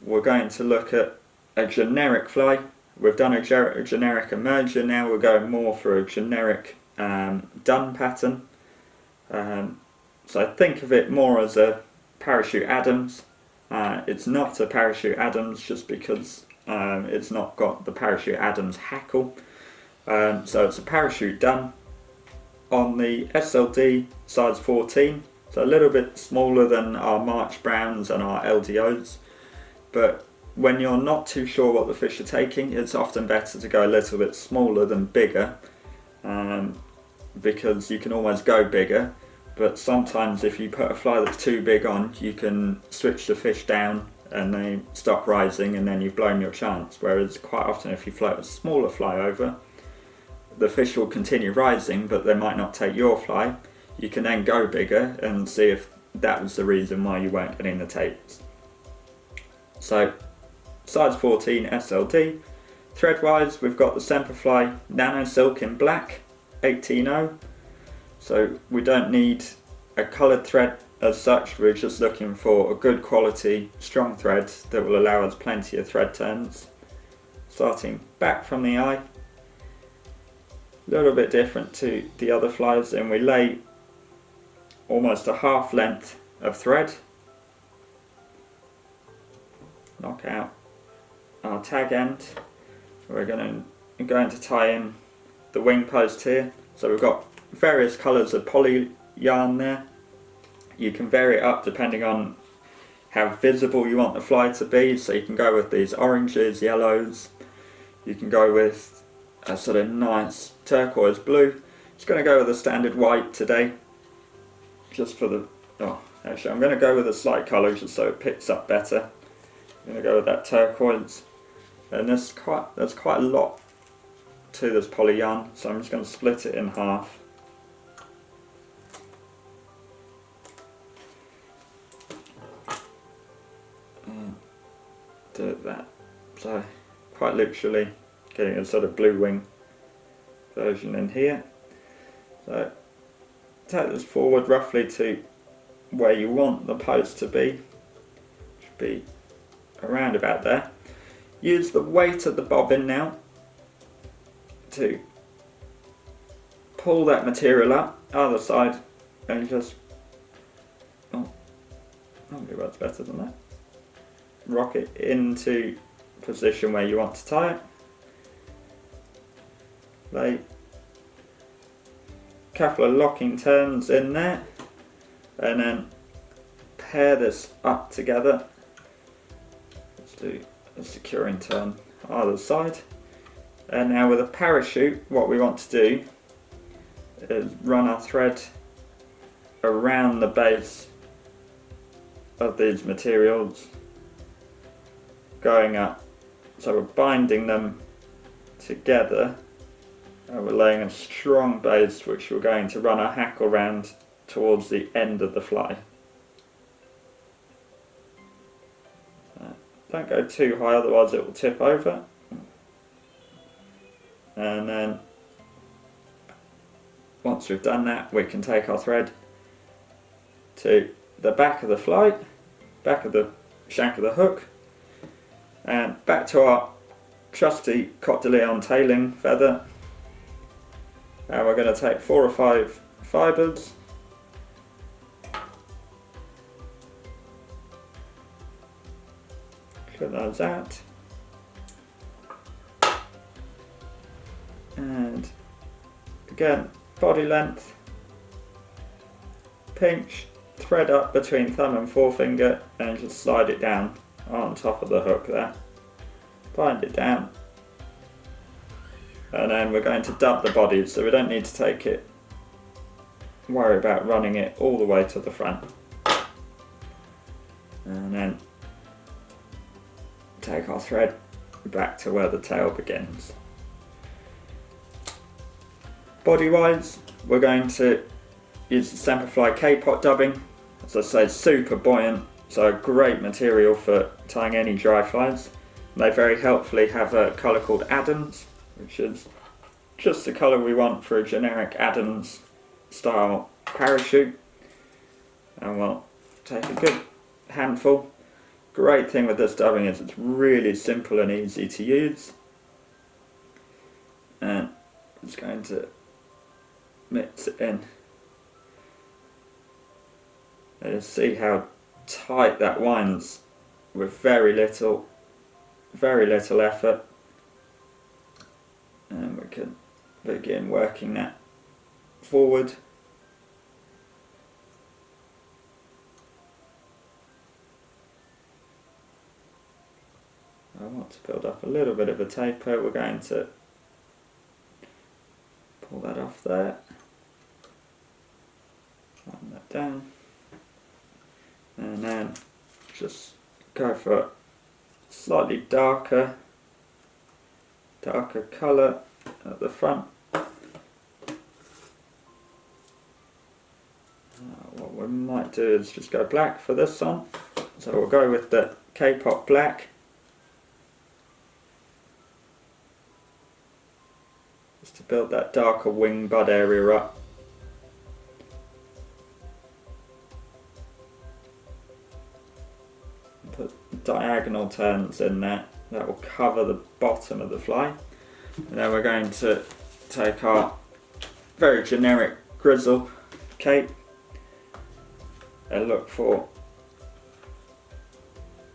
we're going to look at a generic fly. We've done a generic emerger, now we're going more for a generic dun pattern. So think of it more as a parachute Adams. It's not a parachute Adams just because it's not got the parachute Adams hackle. So it's a parachute dun on the SLD size 14, so a little bit smaller than our March Browns and our LDOs, but when you're not too sure what the fish are taking, it's often better to go a little bit smaller than bigger, because you can always go bigger, but sometimes if you put a fly that's too big on, you can switch the fish down and they stop rising and then you've blown your chance, whereas quite often if you float a smaller fly over, the fish will continue rising but they might not take your fly. You can then go bigger and see if that was the reason why you weren't getting the takes. So size 14 SLD. Thread wise we've got the Semperfli Nano Silk in black 18.0, so we don't need a coloured thread as such, we're just looking for a good quality strong thread that will allow us plenty of thread turns. Starting back from the eye, a little bit different to the other flies, and we lay almost a half length of thread, knock out our tag end. We're going to tie in the wing post here, so we've got various colours of poly yarn there. You can vary it up depending on how visible you want the fly to be, so you can go with these oranges, yellows, you can go with a sort of nice turquoise blue. Just going to go with a standard white today, just for the, actually I'm going to go with a slight colour just so it picks up better. I'm going to go with that turquoise, and there's quite a lot to this poly yarn, so I'm just going to split it in half. Do that, so quite literally getting a sort of blue wing version in here. So take this forward roughly to where you want the post to be, should be around about there. Use the weight of the bobbin now to pull that material up other side and just, maybe that's better than that, rock it into position where you want to tie it. Lay a couple of locking turns in there and then pair this up together. Let's do a securing turn either side, and now with a parachute what we want to do is run our thread around the base of these materials going up, so we're binding them together and we're laying a strong base which we're going to run our hackle round towards the end of the fly. Don't go too high, otherwise it will tip over. And then once we've done that, we can take our thread to the back of the fly, back of the shank of the hook, and back to our trusty Coq de Leon tailing feather. And we're going to take 4 or 5 fibres, clip those out, and again body length, pinch, thread up between thumb and forefinger and just slide it down on top of the hook there, bind it down, and then we're going to dub the body, so we don't need to take it, worry about running it all the way to the front, and then take our thread back to where the tail begins. Body wise, we're going to use the Semperfli Kapok dubbing. As I say, super buoyant, so a great material for tying any dry flies. They very helpfully have a colour called Adams, which is just the colour we want for a generic Adams style parachute. And we'll take a good handful, great thing with this dubbing is it's really simple and easy to use. And I'm just going to mix it in. And you see how tight that winds with very little effort. And we can begin working that forward. I want to build up a little bit of a taper. We're going to pull that off there, line that down, and then just go for a slightly darker colour at the front. What we might do is just go black for this one, so we'll go with the Kapok black. Just to build that darker wing bud area up. Put diagonal turns in there, that will cover the bottom of the fly. And then we're going to take our very generic Grizzle cape and look for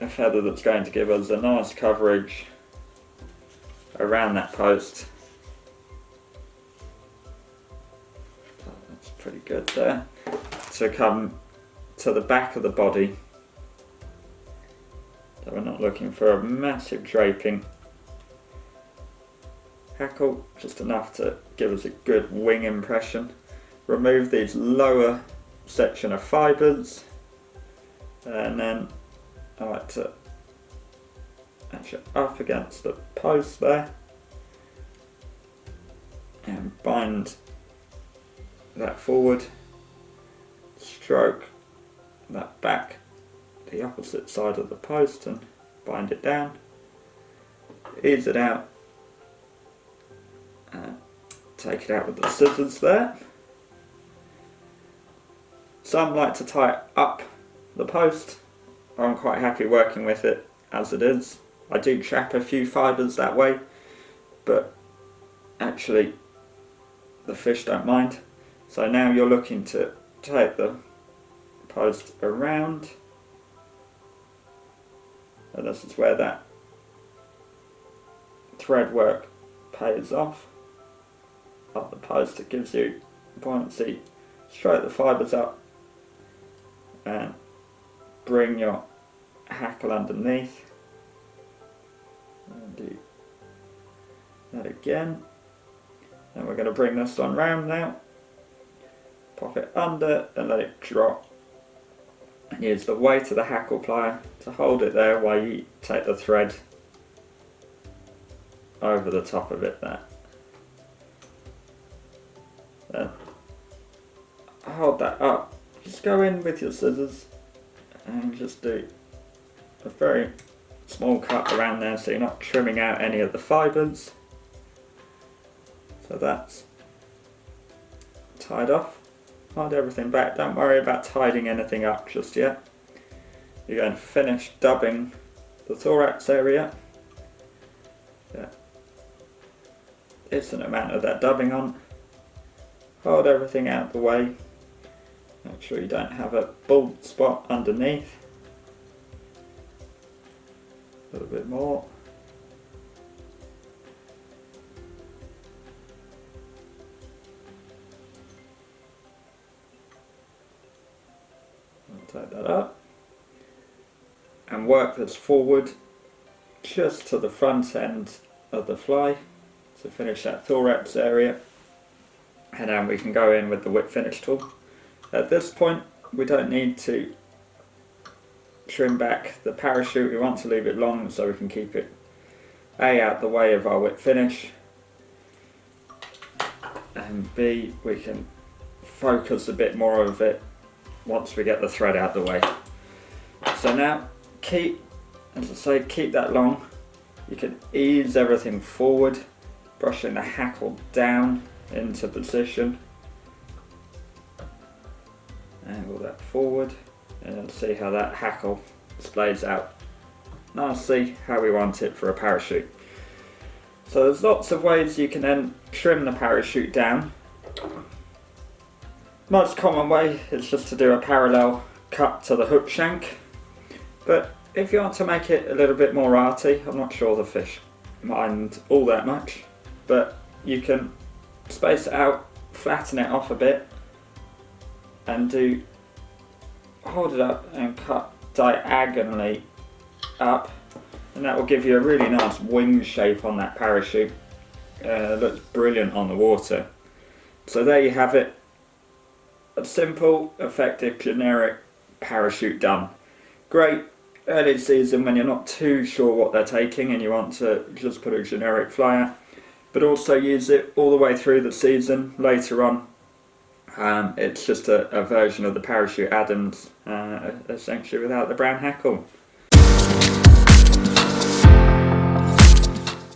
a feather that's going to give us a nice coverage around that post. That's pretty good there. To come to the back of the body, so we're not looking for a massive draping. Hackle just enough to give us a good wing impression. Remove these lower section of fibres, and then I like to match it up against the post there and bind that forward, stroke that back the opposite side of the post and bind it down, ease it out, and take it out with the scissors there. Some like to tie up the post. I'm quite happy working with it as it is. I do trap a few fibres that way, but actually the fish don't mind. So now you're looking to take the post around, and this is where that thread work pays off. Up the post, it gives you buoyancy. Stroke the fibres up and bring your hackle underneath, and do that again. And we're going to bring this one round now, pop it under and let it drop, and use the weight of the hackle plier to hold it there while you take the thread over the top of it there. Then hold that up. Just go in with your scissors and just do a very small cut around there so you're not trimming out any of the fibres. So that's tied off. Hold everything back, don't worry about tidying anything up just yet. You're going to finish dubbing the thorax area. Yeah. Decent amount of that dubbing on. Hold everything out the way. Make sure you don't have a bald spot underneath. A little bit more. I'll take that up and work this forward just to the front end of the fly to finish that thorax area, and then we can go in with the whip finish tool. At this point we don't need to trim back the parachute, we want to leave it long so we can keep it A, out the way of our whip finish, and B, we can focus a bit more of it once we get the thread out the way. So now keep, as I say, keep that long. You can ease everything forward, brushing the hackle down into position. Angle that forward, and see how that hackle displays out Now let's see how we want it for a parachute. So there's lots of ways you can then trim the parachute down. Most common way is just to do a parallel cut to the hook shank, but if you want to make it a little bit more arty, I'm not sure the fish mind all that much, but you can space it out, flatten it off a bit, and hold it up and cut diagonally up, and that will give you a really nice wing shape on that parachute. Looks brilliant on the water. So there you have it, a simple, effective, generic parachute done. Great early season when you're not too sure what they're taking and you want to just put a generic flyer, but also use it all the way through the season later on. It's just a version of the parachute Adams, essentially without the brown hackle.